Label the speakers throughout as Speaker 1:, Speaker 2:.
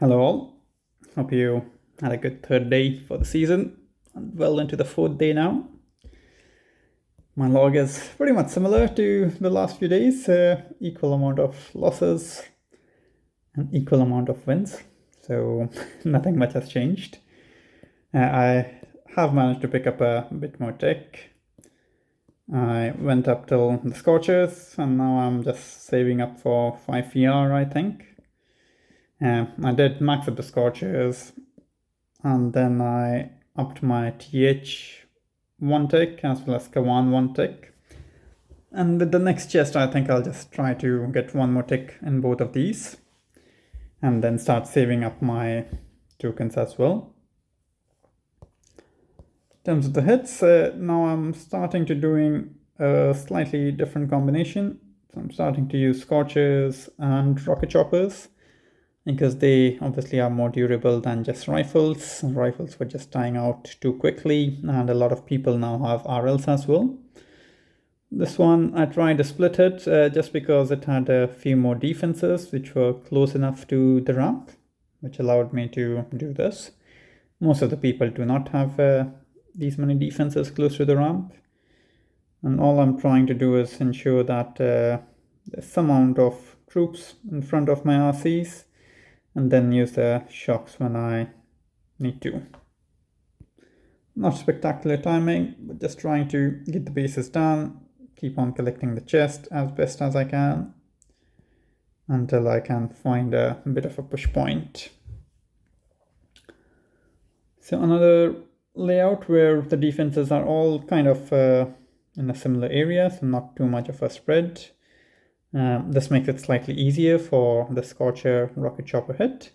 Speaker 1: Hello all, hope you had a good third day for the season and well into the fourth day now. My log is pretty much similar to the last few days, equal amount of losses and equal amount of wins, so nothing much has changed. I have managed to pick up a bit more tech. I went up till the Scorchers and now I'm just saving up for 5 VR, I think. I did max up the Scorchers and then I upped my TH 1 tick as well as Kawan 1 tick. And with the next chest, I think I'll just try to get one more tick in both of these and then start saving up my tokens as well. In terms of the hits, now I'm starting to doing a slightly different combination. So I'm starting to use Scorchers and Rocket Choppers, because they obviously are more durable than just rifles. Rifles were just dying out too quickly, and a lot of people now have RLs as well. This one, I tried to split it just because it had a few more defenses which were close enough to the ramp, which allowed me to do this. Most of the people do not have these many defenses close to the ramp. And all I'm trying to do is ensure that there's some amount of troops in front of my RCs, and then use the shocks when I need to. Not spectacular timing, but just trying to get the bases down, keep on collecting the chest as best as I can until I can find a bit of a push point. So another layout where the defenses are all kind of in a similar area, so not too much of a spread. This makes it slightly easier for the Scorcher Rocket Chopper hit,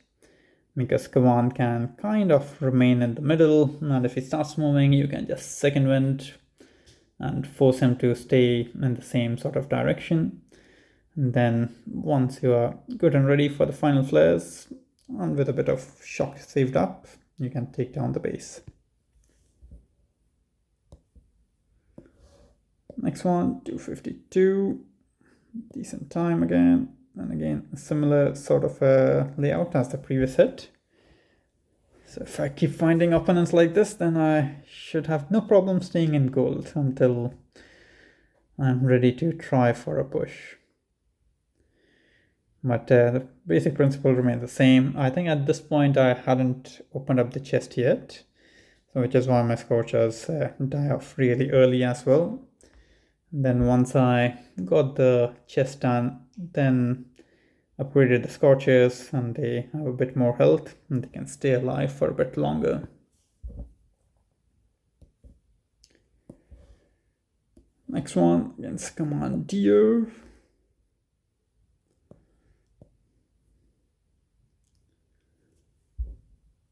Speaker 1: because Kawan can kind of remain in the middle, and if he starts moving, you can just second wind and force him to stay in the same sort of direction. And then once you are good and ready for the final flares, and with a bit of shock saved up, you can take down the base. Next one, 252. Decent time again, and again a similar sort of layout as the previous hit. So if I keep finding opponents like this, then I should have no problem staying in gold until I'm ready to try for a push. But the basic principle remains the same. I think at this point I hadn't opened up the chest yet, so which is why my Scorchers die off really early as well. Then once I got the chest done, then upgraded the Scorchers, and they have a bit more health and they can stay alive for a bit longer. Next one against Commandeer.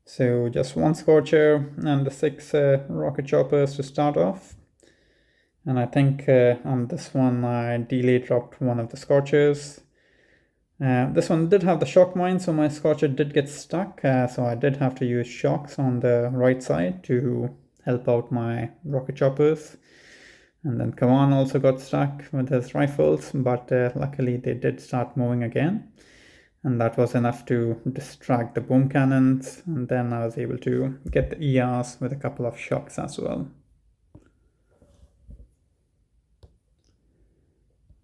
Speaker 1: So just one Scorcher and the 6 Rocket Choppers to start off. And I think on this one I delay dropped one of the Scorchers. This one did have the shock mine, so my Scorcher did get stuck, so I did have to use shocks on the right side to help out my Rocket Choppers. And then Kawan also got stuck with his rifles, but luckily they did start moving again. And that was enough to distract the boom cannons, and then I was able to get the ERs with a couple of shocks as well.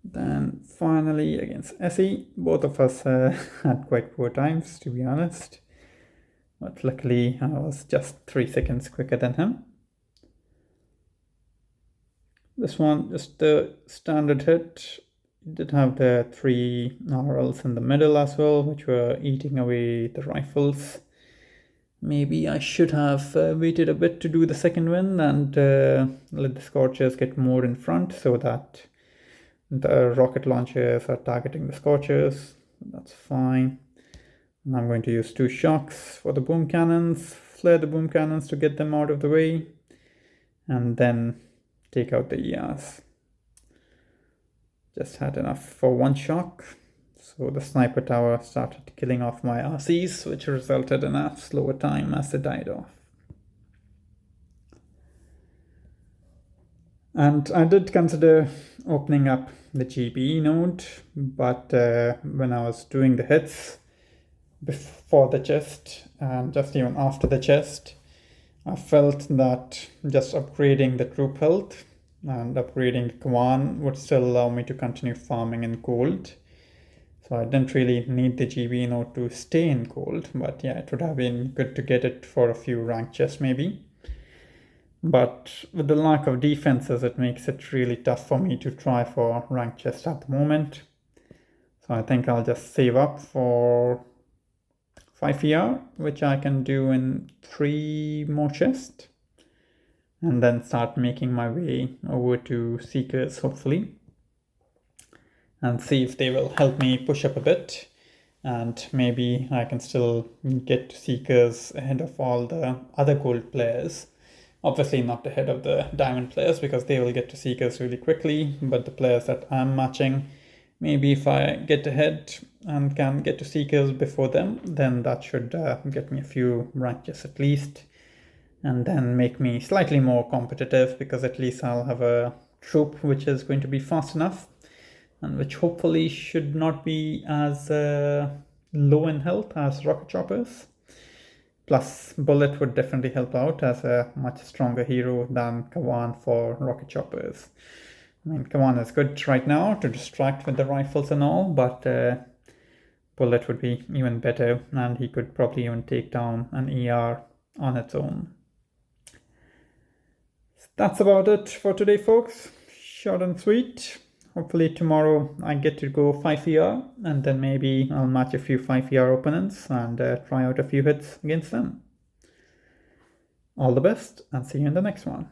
Speaker 1: Then finally against SE, both of us had quite poor times, to be honest. But luckily I was just 3 seconds quicker than him. This one, just the standard hit. It did have the 3 RLs in the middle as well, which were eating away the rifles. Maybe I should have waited a bit to do the second win and let the Scorchers get more in front so that the rocket launchers are targeting the Scorchers. That's fine. And I'm going to use 2 shocks for the boom cannons, flare the boom cannons to get them out of the way, and then take out the ERs. Just had enough for 1 shock. So the sniper tower started killing off my RCs, which resulted in a slower time as they died off. And I did consider opening up the GBE node, but when I was doing the hits, before the chest and just even after the chest. I felt that just upgrading the troop health and upgrading Kawan would still allow me to continue farming in gold. So I didn't really need the GB in order to stay in gold, but yeah, it would have been good to get it for a few rank chests maybe. But with the lack of defenses, it makes it really tough for me to try for rank chests at the moment. So I think I'll just save up for 5 ER, which I can do in 3 more chests, and then start making my way over to Seekers, hopefully, and see if they will help me push up a bit, and maybe I can still get to Seekers ahead of all the other gold players. Obviously not ahead of the diamond players, because they will get to Seekers really quickly, but the players that I'm matching, maybe if I get ahead and can get to Seekers before them, then that should get me a few ranks at least, and then make me slightly more competitive, because at least I'll have a troop which is going to be fast enough and which hopefully should not be as low in health as rocket choppers. Plus, Bullet would definitely help out as a much stronger hero than Kawan for rocket choppers. I mean, Kawan is good right now to distract with the rifles and all, but Bullet would be even better, and he could probably even take down an ER on its own. That's about it for today, folks. Short and sweet. Hopefully tomorrow I get to go 5 ER, and then maybe I'll match a few 5 ER opponents and try out a few hits against them. All the best, and see you in the next one.